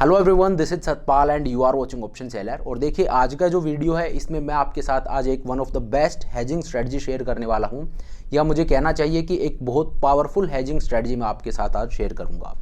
Hello everyone, this is Satpal and you are watching option seller. और देखिए आज का जो वीडियो है इसमें मैं आपके साथ आज एक one of the best hedging strategy share करने वाला हूं, या मुझे कहना चाहिए कि एक बहुत पावरफुल हेजिंग स्ट्रेटजी मैं आपके साथ आज शेयर करूंगा।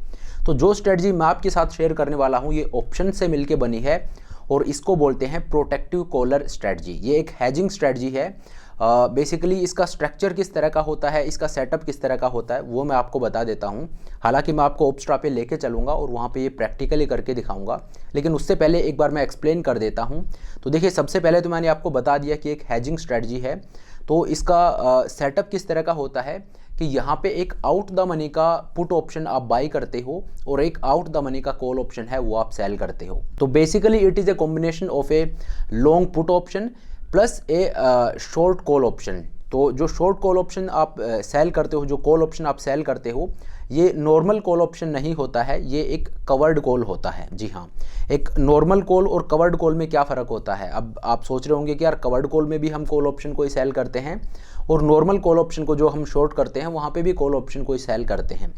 तो जो स्ट्रेटजी मैं आपके साथ शेयर करने वाला हूं ये ऑप्शन से मिलकर बनी है और इसको बोलते हैं प्रोटेक्टिव कॉलर स्ट्रेटजी। ये एक हेजिंग स्ट्रेटजी है। बेसिकली इसका स्ट्रक्चर किस तरह का होता है, इसका सेटअप किस तरह का होता है वो मैं आपको बता देता हूं। हालांकि मैं आपको ओपस्ट्रा पे लेके चलूँगा और वहाँ पे ये प्रैक्टिकली करके दिखाऊंगा, लेकिन उससे पहले एक बार मैं एक्सप्लेन कर देता हूँ। तो देखिए सबसे पहले तो मैंने आपको बता दिया कि एक हेजिंग स्ट्रेटजी है। तो इसका सेटअप किस तरह का होता है कि यहाँ पे एक आउट द मनी का पुट ऑप्शन आप बाई करते हो और एक आउट द मनी का कॉल ऑप्शन है वो आप सेल करते हो। तो basically it is a combination of a long put option plus A short call option. तो जो शॉर्ट कॉल ऑप्शन आप सेल करते हो, जो कॉल ऑप्शन आप सेल करते हो, ये नॉर्मल कॉल ऑप्शन नहीं होता है, ये एक कवर्ड कॉल होता है। जी हाँ, एक नॉर्मल कॉल और कवर्ड कॉल में क्या फ़र्क होता है। अब आप सोच रहे होंगे कि यार कवर्ड कॉल में भी हम कॉल ऑप्शन को ही सेल करते हैं और नॉर्मल कॉल ऑप्शन को जो हम शॉर्ट करते हैं वहाँ पे भी कॉल ऑप्शन को ही सेल करते हैं।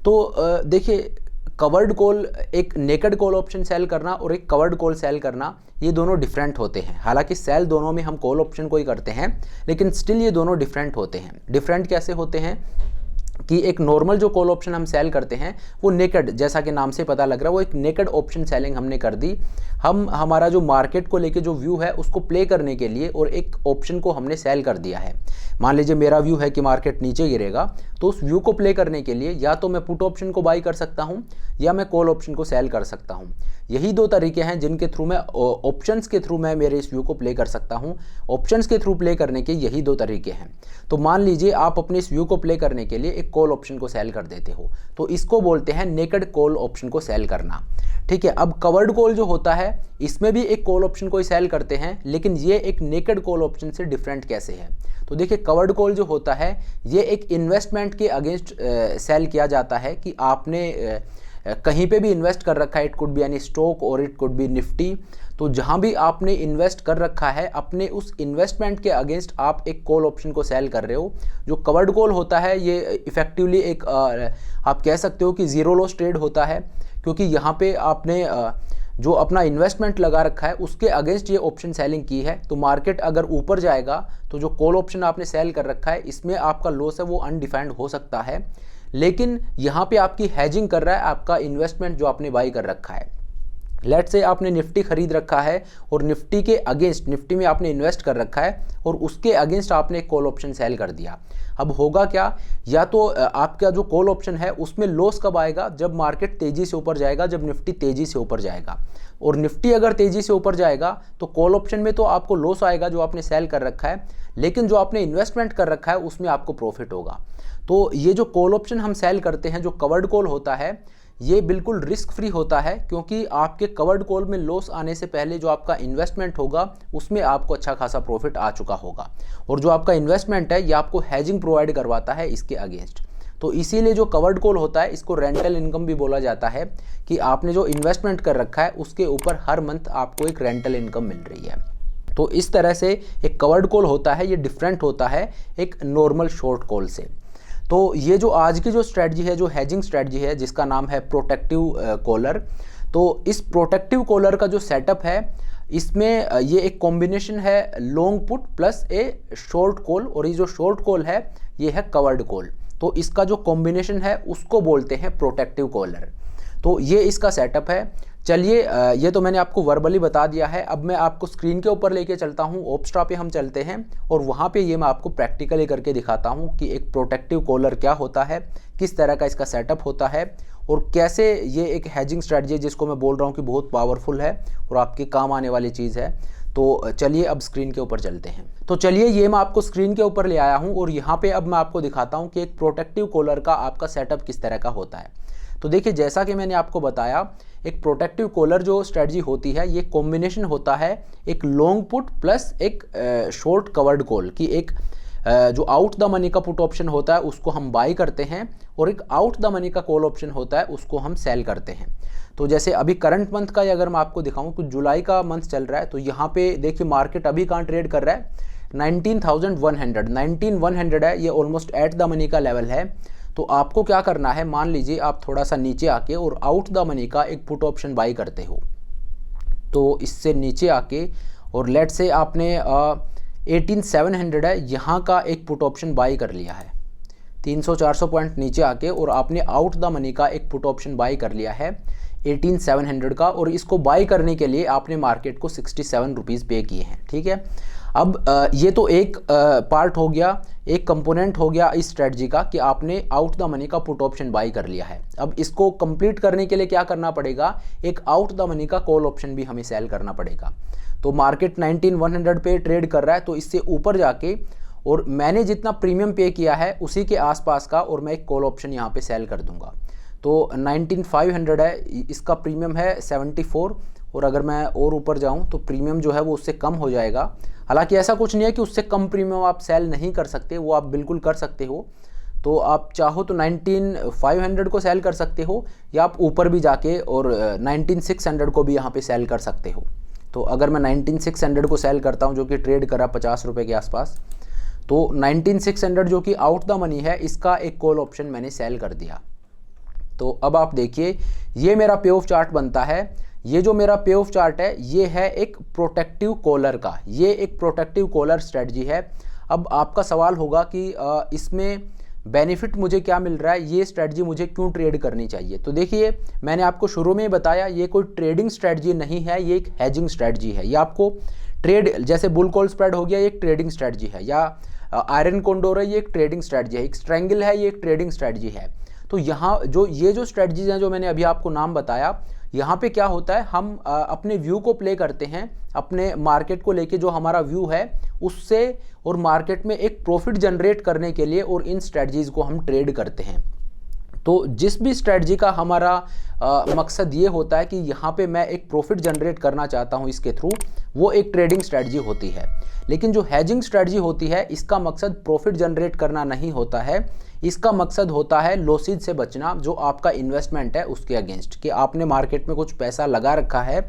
तो देखिए कवर्ड कॉल, एक नेकेड कॉल ऑप्शन सेल करना और एक कवर्ड कॉल सेल करना, ये दोनों डिफरेंट होते हैं। हालांकि सेल दोनों में हम कॉल ऑप्शन को ही करते हैं, लेकिन स्टिल ये दोनों डिफरेंट होते हैं। डिफरेंट कैसे होते हैं कि एक नॉर्मल जो कॉल ऑप्शन हम सेल करते हैं वो नेकेड, जैसा कि नाम से पता लग रहा है, वो एक नेकेड ऑप्शन सेलिंग हमने कर दी। हम हमारा जो मार्केट को लेके जो व्यू है उसको प्ले करने के लिए और एक ऑप्शन को हमने सेल कर दिया है। मान लीजिए मेरा व्यू है कि मार्केट नीचे गिरेगा, तो उस व्यू को प्ले करने के लिए या तो मैं पुट ऑप्शन को बाई कर सकता हूं या मैं कॉल ऑप्शन को सेल कर सकता हूं। यही दो तरीके हैं जिनके थ्रू मैं ऑप्शंस के थ्रू मैं मेरे इस व्यू को प्ले कर सकता हूं। ऑप्शंस के थ्रू प्ले करने के यही दो तरीके हैं। तो मान लीजिए आप अपने इस व्यू को प्ले करने के लिए एक कॉल ऑप्शन को सेल कर देते हो, तो इसको बोलते हैं नेकेड कॉल ऑप्शन को सेल करना। ठीक है। अब कवर्ड कॉल जो होता है इसमें भी एक कॉल ऑप्शन को ही सेल करते हैं, लेकिन ये एक नेकेड कॉल ऑप्शन से डिफरेंट कैसे है। तो देखिए कवर्ड कॉल जो होता है ये एक इन्वेस्टमेंट के अगेंस्ट सेल किया जाता है कि आपने कहीं पे भी इन्वेस्ट कर रखा है, it could be any stock और इट कुड बी निफ्टी। तो जहां भी आपने इन्वेस्ट कर रखा है अपने उस इन्वेस्टमेंट के अगेंस्ट आप एक कॉल ऑप्शन को सेल कर रहे हो। जो कवर्ड कॉल होता है ये इफेक्टिवली एक आप कह सकते हो कि जीरो लॉस ट्रेड होता है, क्योंकि यहाँ पे आपने जो अपना इन्वेस्टमेंट लगा रखा है उसके अगेंस्ट ये ऑप्शन सेलिंग की है। तो मार्केट अगर ऊपर जाएगा तो जो कॉल ऑप्शन आपने सेल कर रखा है इसमें आपका लॉस है वो अनडिफाइंड हो सकता है, लेकिन यहाँ पे आपकी हेजिंग कर रहा है आपका इन्वेस्टमेंट जो आपने बाई कर रखा है। लेट्स से आपने निफ्टी खरीद रखा है और निफ्टी के अगेंस्ट, निफ्टी में आपने इन्वेस्ट कर रखा है और उसके अगेंस्ट आपने एक कॉल ऑप्शन सेल कर दिया। अब होगा क्या, या तो आपका जो कॉल ऑप्शन है उसमें लॉस कब आएगा, जब मार्केट तेजी से ऊपर जाएगा, जब निफ्टी तेजी से ऊपर जाएगा। और निफ्टी अगर तेजी से ऊपर जाएगा तो कॉल ऑप्शन में तो आपको लॉस आएगा जो आपने सेल कर रखा है, लेकिन जो आपने इन्वेस्टमेंट कर रखा है उसमें आपको प्रॉफिट होगा। तो ये जो कॉल ऑप्शन हम सेल करते हैं, जो कवर्ड कॉल होता है, ये बिल्कुल रिस्क फ्री होता है, क्योंकि आपके कवर्ड कॉल में लॉस आने से पहले जो आपका इन्वेस्टमेंट होगा उसमें आपको अच्छा खासा प्रॉफिट आ चुका होगा। और जो आपका इन्वेस्टमेंट है ये आपको हेजिंग प्रोवाइड करवाता है इसके अगेंस्ट। तो इसीलिए जो कवर्ड कॉल होता है इसको रेंटल इनकम भी बोला जाता है, कि आपने जो इन्वेस्टमेंट कर रखा है उसके ऊपर हर मंथ आपको एक रेंटल इनकम मिल रही है। तो इस तरह से एक कवर्ड कॉल होता है, ये डिफरेंट होता है एक नॉर्मल शॉर्ट कॉल से। तो ये जो आज की जो स्ट्रेटजी है, जो हेजिंग स्ट्रेटजी है, जिसका नाम है प्रोटेक्टिव कॉलर। तो इस प्रोटेक्टिव कॉलर का जो सेटअप है इसमें ये एक कॉम्बिनेशन है लॉन्ग पुट प्लस ए शॉर्ट कॉल, और ये जो शॉर्ट कॉल है ये है कवर्ड कॉल। तो इसका जो कॉम्बिनेशन है उसको बोलते हैं प्रोटेक्टिव कॉलर। तो ये इसका सेटअप है। चलिए ये तो मैंने आपको वर्बली बता दिया है। अब मैं आपको स्क्रीन के ऊपर लेके चलता हूँ, ओपस्ट्रा पे हम चलते हैं और वहाँ पे ये मैं आपको प्रैक्टिकली करके दिखाता हूँ कि एक प्रोटेक्टिव कॉलर क्या होता है, किस तरह का इसका सेटअप होता है और कैसे ये एक हेजिंग स्ट्रेटजी जिसको मैं बोल रहा हूँ कि बहुत पावरफुल है और आपके काम आने वाली चीज़ है। तो चलिए अब स्क्रीन के ऊपर चलते हैं। तो चलिए ये मैं आपको स्क्रीन के ऊपर ले आया हूँ और यहाँ पे अब मैं आपको दिखाता हूँ कि एक प्रोटेक्टिव कॉलर का आपका सेटअप किस तरह का होता है। तो देखिए जैसा कि मैंने आपको बताया, एक प्रोटेक्टिव कॉलर जो स्ट्रेटजी होती है ये कॉम्बिनेशन होता है एक लॉन्ग पुट प्लस एक शॉर्ट कवर्ड कॉल की। एक जो आउट द मनी का पुट ऑप्शन होता है उसको हम बाई करते हैं और एक आउट द मनी का कॉल ऑप्शन होता है उसको हम सेल करते हैं। तो जैसे अभी करंट मंथ का अगर मैं आपको दिखाऊं तो जुलाई का मंथ चल रहा है, तो यहाँ पे देखिए मार्केट अभी कहाँ ट्रेड कर रहा है, 19,100 है, ये ऑलमोस्ट एट द मनी का लेवल है। तो आपको क्या करना है, मान लीजिए आप थोड़ा सा नीचे आके और आउट द मनी का एक पुट ऑप्शन बाई करते हो। तो इससे नीचे आके और लेट से आपने 18700 है यहाँ का एक पुट ऑप्शन बाई कर लिया है, 300-400 पॉइंट नीचे आके, और आपने आउट द मनी का एक पुट ऑप्शन बाई कर लिया है 18700 का, और इसको बाई करने के लिए आपने मार्केट को 67 रुपीज़ पे किए हैं। ठीक है, अब ये तो एक पार्ट हो गया, एक कंपोनेंट हो गया इस स्ट्रेटजी का कि आपने आउट द मनी का पुट ऑप्शन बाई कर लिया है। अब इसको कंप्लीट करने के लिए क्या करना पड़ेगा, एक आउट द मनी का कॉल ऑप्शन भी हमें सेल करना पड़ेगा। तो मार्केट 19100 पे ट्रेड कर रहा है, तो इससे ऊपर जाके और मैंने जितना प्रीमियम पे किया है उसी के आसपास का, और मैं एक कॉल ऑप्शन यहाँ पे सेल कर दूंगा। तो 19500 है, इसका प्रीमियम है 74, और अगर मैं और ऊपर जाऊं तो प्रीमियम जो है वो उससे कम हो जाएगा। हालांकि ऐसा कुछ नहीं है कि उससे कम प्रीमियम आप सेल नहीं कर सकते, वो आप बिल्कुल कर सकते हो। तो आप चाहो तो 19500 को सेल कर सकते हो, या आप ऊपर भी जाके और 19600 को भी यहाँ पे सेल कर सकते हो। तो अगर मैं 19600 को सेल करता हूँ, जो कि ट्रेड करा 50 रुपये के आसपास, तो 19600 जो कि आउट द मनी है, इसका एक कॉल ऑप्शन मैंने सेल कर दिया। तो अब आप देखिए ये मेरा पे ऑफ चार्ट बनता है। ये जो मेरा पे ऑफ चार्ट है ये है एक प्रोटेक्टिव कॉलर का, ये एक प्रोटेक्टिव कॉलर स्ट्रेटजी है। अब आपका सवाल होगा कि इसमें बेनिफिट मुझे क्या मिल रहा है, ये स्ट्रेटजी मुझे क्यों ट्रेड करनी चाहिए। तो देखिए मैंने आपको शुरू में बताया ये कोई ट्रेडिंग स्ट्रेटजी नहीं है, ये एक हेजिंग स्ट्रेटजी है। ये आपको ट्रेड, जैसे बुल कॉल स्प्रेड हो गया, ये एक ट्रेडिंग स्ट्रेटजी है, या आयरन कॉन्डोर है, ये एक ट्रेडिंग स्ट्रेटजी है, एक स्ट्रैंगल है, ये एक ट्रेडिंग स्ट्रेटजी है। तो यहाँ ये जो स्ट्रेटजीज हैं जो मैंने अभी आपको नाम बताया, यहाँ पे क्या होता है, हम अपने व्यू को प्ले करते हैं, अपने मार्केट को लेके जो हमारा व्यू है उससे, और मार्केट में एक प्रॉफिट जनरेट करने के लिए, और इन स्ट्रेटजीज को हम ट्रेड करते हैं। तो जिस भी स्ट्रेटजी का हमारा मकसद ये होता है कि यहाँ पे मैं एक प्रॉफिट जनरेट करना चाहता हूँ इसके थ्रू, वो एक ट्रेडिंग स्ट्रेटजी होती है। लेकिन जो हेजिंग स्ट्रेटजी होती है इसका मकसद प्रॉफिट जनरेट करना नहीं होता है, इसका मकसद होता है लॉसेज से बचना, जो आपका इन्वेस्टमेंट है उसके अगेंस्ट, कि आपने मार्केट में कुछ पैसा लगा रखा है,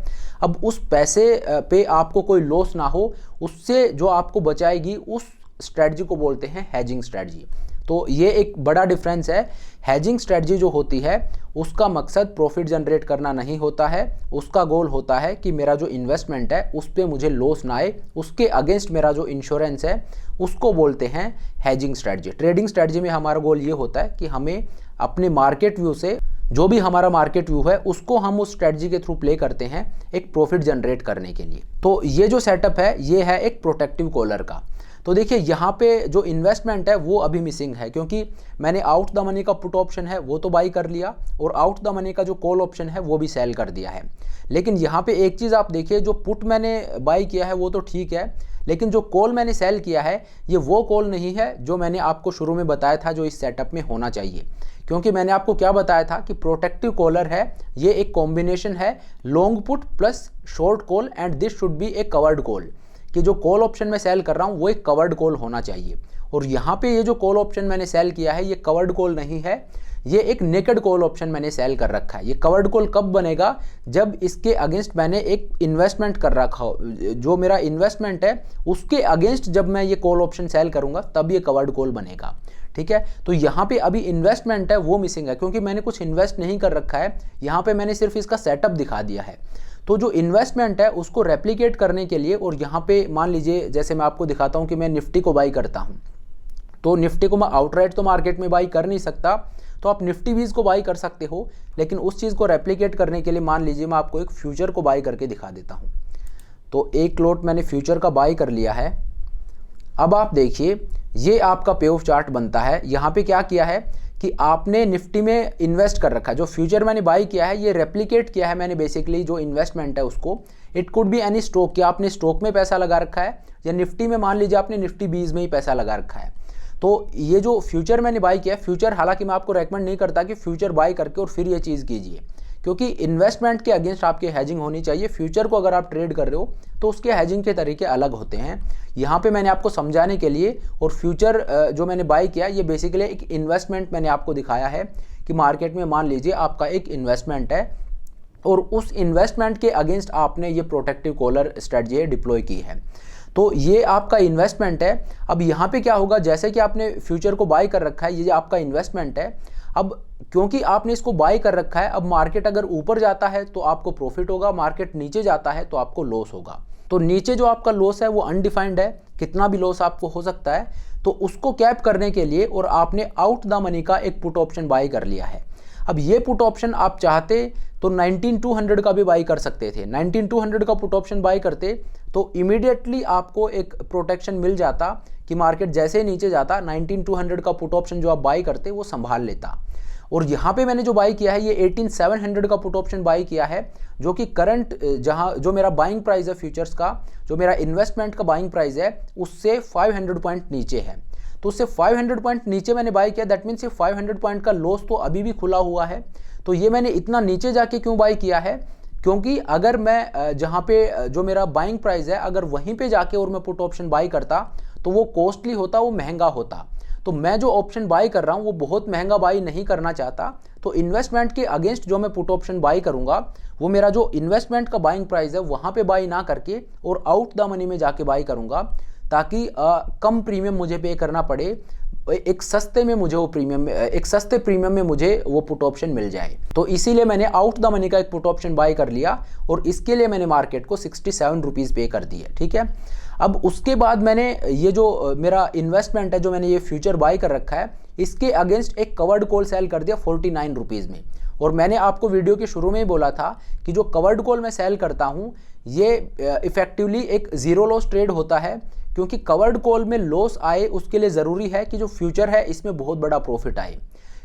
अब उस पैसे पे आपको कोई लॉस ना हो, उससे जो आपको बचाएगी उस स्ट्रेटजी को बोलते हैं हेजिंग स्ट्रेटजी। तो ये एक बड़ा डिफरेंस है। हेजिंग स्ट्रेटजी जो होती है उसका मकसद प्रॉफिट जनरेट करना नहीं होता है, उसका गोल होता है कि मेरा जो इन्वेस्टमेंट है उस पर मुझे लॉस ना आए, उसके अगेंस्ट मेरा जो इंश्योरेंस है उसको बोलते हैं हेजिंग स्ट्रेटजी। ट्रेडिंग स्ट्रेटजी में हमारा गोल ये होता है कि हमें अपने मार्केट व्यू से, जो भी हमारा मार्केट व्यू है उसको हम उस स्ट्रेटजी के थ्रू प्ले करते हैं एक प्रॉफिट जनरेट करने के लिए। तो ये जो सेटअप है ये है एक प्रोटेक्टिव कॉलर का। तो देखिए यहाँ पे जो इन्वेस्टमेंट है वो अभी मिसिंग है, क्योंकि मैंने आउट द मनी का पुट ऑप्शन है वो तो बाई कर लिया, और आउट द मनी का जो कॉल ऑप्शन है वो भी सेल कर दिया है। लेकिन यहाँ पे एक चीज़ आप देखिए, जो पुट मैंने बाई किया है वो तो ठीक है, लेकिन जो कॉल मैंने सेल किया है ये वो कॉल नहीं है जो मैंने आपको शुरू में बताया था जो इस सेटअप में होना चाहिए। क्योंकि मैंने आपको क्या बताया था कि प्रोटेक्टिव कॉलर है, ये एक कॉम्बिनेशन है long put plus short call, and this should be A covered call, कि जो कॉल ऑप्शन मैं सेल कर रहा हूँ वो एक कवर्ड कॉल होना चाहिए। और यहाँ पे ये जो कॉल ऑप्शन मैंने सेल किया है ये कवर्ड कॉल नहीं है, ये एक नेकेड कॉल ऑप्शन मैंने सेल कर रखा है। ये कवर्ड कॉल कब बनेगा, जब इसके अगेंस्ट मैंने एक इन्वेस्टमेंट कर रखा हो, जो मेरा इन्वेस्टमेंट है उसके अगेंस्ट जब मैं ये कॉल ऑप्शन सेल करूँगा तब ये कवर्ड कॉल बनेगा। ठीक है, तो यहाँ पे अभी इन्वेस्टमेंट है वो मिसिंग है, क्योंकि मैंने कुछ इन्वेस्ट नहीं कर रखा है, यहाँ पे मैंने सिर्फ इसका सेटअप दिखा दिया है। तो जो इन्वेस्टमेंट है उसको रेप्लिकेट करने के लिए, और यहाँ पे मान लीजिए जैसे मैं आपको दिखाता हूँ कि मैं निफ्टी को बाई करता हूँ, तो निफ्टी को मैं आउटराइट तो मार्केट में बाई कर नहीं सकता, तो आप निफ्टी बीज को बाई कर सकते हो। लेकिन उस चीज़ को रेप्लिकेट करने के लिए मान लीजिए मैं आपको एक फ्यूचर को बाई करके दिखा देता हूँ। तो एक लॉट मैंने फ्यूचर का बाई कर लिया है। अब आप देखिए ये आपका पे ऑफ चार्ट बनता है। यहाँ पे क्या किया है कि आपने निफ्टी में इन्वेस्ट कर रखा है, जो फ्यूचर मैंने बाई किया है ये रेप्लिकेट किया है मैंने बेसिकली जो इन्वेस्टमेंट है उसको। It could be any stock, क्या आपने स्टॉक में पैसा लगा रखा है, या निफ्टी में मान लीजिए आपने निफ्टी 20 में ही पैसा लगा रखा है। तो ये जो फ्यूचर मैंने बाई किया है, फ्यूचर हालांकि मैं आपको रेकमेंड नहीं करता कि फ्यूचर बाई करके और फिर ये चीज़ कीजिए, क्योंकि इन्वेस्टमेंट के अगेंस्ट आपकी हेजिंग होनी चाहिए। फ्यूचर को अगर आप ट्रेड कर रहे हो तो उसके हेजिंग के तरीके अलग होते हैं। यहाँ पे मैंने आपको समझाने के लिए, और फ्यूचर जो मैंने बाई किया ये बेसिकली एक इन्वेस्टमेंट मैंने आपको दिखाया है कि मार्केट में मान लीजिए आपका एक इन्वेस्टमेंट है और उस इन्वेस्टमेंट के अगेंस्ट आपने ये प्रोटेक्टिव कॉलर स्ट्रेटजी डिप्लॉय की है। तो ये आपका इन्वेस्टमेंट है। अब यहाँ पे क्या होगा, जैसे कि आपने फ्यूचर को बाय कर रखा है, ये आपका इन्वेस्टमेंट है। अब क्योंकि आपने इसको बाय कर रखा है, अब मार्केट अगर ऊपर जाता है तो आपको प्रॉफिट होगा, मार्केट नीचे जाता है तो आपको लॉस होगा। तो नीचे जो आपका लॉस है वो अनडिफाइंड है, कितना भी लॉस आपको हो सकता है। तो उसको कैप करने के लिए और आपने आउट द मनी का एक पुट ऑप्शन बाय कर लिया है। अब ये पुट ऑप्शन आप चाहते तो 19200 का भी बाई कर सकते थे। 19200 का पुट ऑप्शन बाई करते तो इमीडिएटली आपको एक प्रोटेक्शन मिल जाता कि मार्केट जैसे ही नीचे जाता 19200 का पुट ऑप्शन जो आप बाई करते वो संभाल लेता। और यहाँ पे मैंने जो बाई किया है ये 18700 का पुट ऑप्शन बाई किया है, जो कि करंट जो मेरा बाइंग प्राइस है फ्यूचर्स का, जो मेरा इन्वेस्टमेंट का बाइंग प्राइस है उससे 500 पॉइंट नीचे है। तो उससे 500 पॉइंट नीचे मैंने बाई किया, दैट मीन्स 500 पॉइंट का लॉस तो अभी भी खुला हुआ है। तो ये मैंने इतना नीचे जाके क्यों बाई किया है, क्योंकि अगर मैं जहाँ पे जो मेरा बाइंग प्राइस है अगर वहीं पे जाके और मैं पुट ऑप्शन बाई करता तो वो कॉस्टली होता, वो महंगा होता। तो मैं जो ऑप्शन बाई कर रहा हूँ वो बहुत महंगा बाई नहीं करना चाहता। तो इन्वेस्टमेंट के अगेंस्ट जो मैं पुट ऑप्शन बाई करूँगा वो मेरा जो इन्वेस्टमेंट का बाइंग प्राइस है वहाँ पे बाई ना करके और आउट द मनी में जाके बाई करूँगा, ताकि कम प्रीमियम मुझे पे करना पड़े, एक सस्ते में मुझे वो प्रीमियम, एक सस्ते प्रीमियम में मुझे वो पुट ऑप्शन मिल जाए। तो इसीलिए मैंने आउट द मनी का एक पुट ऑप्शन बाय कर लिया और इसके लिए मैंने मार्केट को 67 रुपीज़ पे कर दिए। ठीक है, अब उसके बाद मैंने ये जो मेरा इन्वेस्टमेंट है, जो मैंने ये फ्यूचर बाय कर रखा है, इसके अगेंस्ट एक कवर्ड कॉल सेल कर दिया 49 रुपीज़ में। और मैंने आपको वीडियो के शुरू में ही बोला था कि जो कवर्ड कॉल मैं सेल करता हूँ ये इफेक्टिवली एक जीरो लॉस ट्रेड होता है, क्योंकि कवर्ड कॉल में लॉस आए उसके लिए ज़रूरी है कि जो फ्यूचर है इसमें बहुत बड़ा प्रॉफिट आए।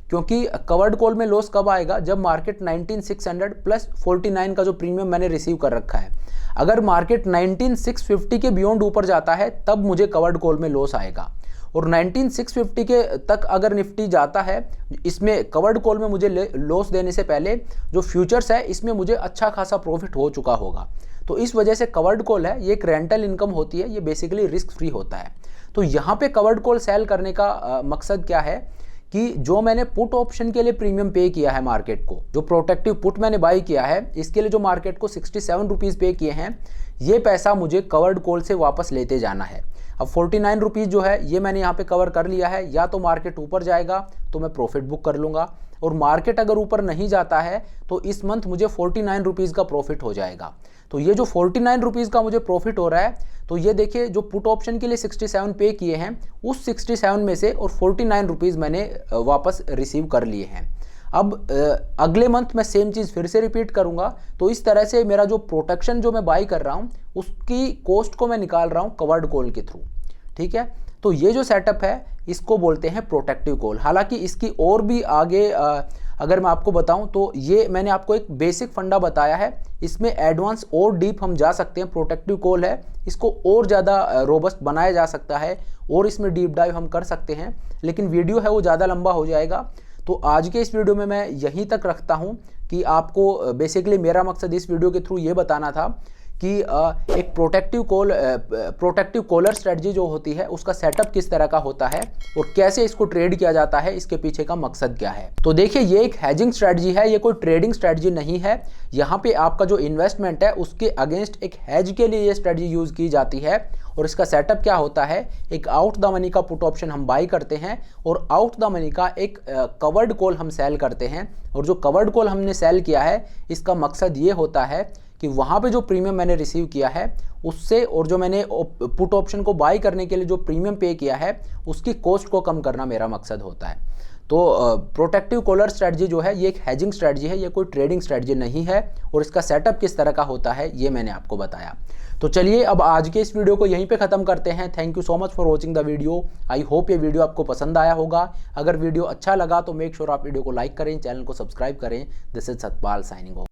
क्योंकि कवर्ड कॉल में लॉस कब आएगा, जब मार्केट 19600 प्लस 49 का जो प्रीमियम मैंने रिसीव कर रखा है, अगर मार्केट 19650 के बियॉन्ड ऊपर जाता है तब मुझे कवर्ड कॉल में लॉस आएगा। और 19650 के तक अगर निफ्टी जाता है, इसमें कवर्ड कॉल में मुझे लॉस देने से पहले जो फ्यूचर्स है इसमें मुझे अच्छा खासा प्रॉफिट हो चुका होगा। तो इस वजह से कवर्ड कॉल है ये एक रेंटल इनकम होती है, ये बेसिकली रिस्क फ्री होता है। तो यहाँ पे कवर्ड कॉल सेल करने का मकसद क्या है कि जो मैंने पुट ऑप्शन के लिए प्रीमियम पे किया है मार्केट को, जो प्रोटेक्टिव पुट मैंने बाई किया है इसके लिए जो मार्केट को 67 रुपीज़ पे किए हैं, ये पैसा मुझे कवर्ड कॉल से वापस लेते जाना है। अब 49 रुपीज़ जो है ये मैंने यहाँ पे कवर कर लिया है, या तो मार्केट ऊपर जाएगा तो मैं प्रॉफिट बुक कर लूँगा, और मार्केट अगर ऊपर नहीं जाता है तो इस मंथ मुझे 49 रुपीज़ का प्रॉफिट हो जाएगा। तो ये जो 49 रुपीज़ का मुझे प्रॉफिट हो रहा है, तो ये देखिए जो पुट ऑप्शन के लिए 67 पे किए हैं उस 67 में से और 49 रुपीज़ मैंने वापस रिसीव कर लिए हैं। अब अगले मंथ मैं सेम चीज़ फिर से रिपीट करूंगा। तो इस तरह से मेरा जो प्रोटेक्शन जो मैं बाई कर रहा हूँ उसकी कॉस्ट को मैं निकाल रहा हूँ कवर्ड कॉल के थ्रू। ठीक है, तो ये जो सेटअप है इसको बोलते हैं प्रोटेक्टिव कॉल। हालांकि इसकी और भी आगे अगर मैं आपको बताऊं तो ये मैंने आपको एक बेसिक फंडा बताया है, इसमें एडवांस और डीप हम जा सकते हैं। प्रोटेक्टिव कॉल है, इसको और ज़्यादा रोबस्ट बनाया जा सकता है और इसमें डीप डाइव हम कर सकते हैं, लेकिन वीडियो है वो ज़्यादा लंबा हो जाएगा। तो आज के इस वीडियो में मैं यहीं तक रखता हूं कि आपको बेसिकली मेरा मकसद इस वीडियो के थ्रू ये बताना था कि एक प्रोटेक्टिव कॉलर स्ट्रेटजी जो होती है उसका सेटअप किस तरह का होता है और कैसे इसको ट्रेड किया जाता है, इसके पीछे का मकसद क्या है। तो देखिए ये एक हेजिंग स्ट्रेटजी है, ये कोई ट्रेडिंग स्ट्रेटजी नहीं है। यहाँ पे आपका जो इन्वेस्टमेंट है उसके अगेंस्ट एक हेज के लिए ये स्ट्रेटजी यूज की जाती है। और इसका सेटअप क्या होता है, एक आउट द मनी का पुट ऑप्शन हम बाई करते हैं और आउट द मनी का एक कवर्ड कॉल हम सेल करते हैं। और जो कवर्ड कॉल हमने सेल किया है इसका मकसद ये होता है कि वहाँ पे जो प्रीमियम मैंने रिसीव किया है उससे, और जो मैंने पुट ऑप्शन को बाई करने के लिए जो प्रीमियम पे किया है उसकी कॉस्ट को कम करना मेरा मकसद होता है। तो प्रोटेक्टिव कॉलर स्ट्रेटजी जो है ये एक हेजिंग स्ट्रेटजी है, ये कोई ट्रेडिंग स्ट्रेटजी नहीं है। और इसका सेटअप किस तरह का होता है ये मैंने आपको बताया। तो चलिए अब आज के इस वीडियो को यहीं पे ख़त्म करते हैं। Thank you so much for watching the video. I hope ये वीडियो आपको पसंद आया होगा। अगर वीडियो अच्छा लगा तो मेक श्योर आप वीडियो को लाइक करें, चैनल को सब्सक्राइब करें। This is Satpal signing off.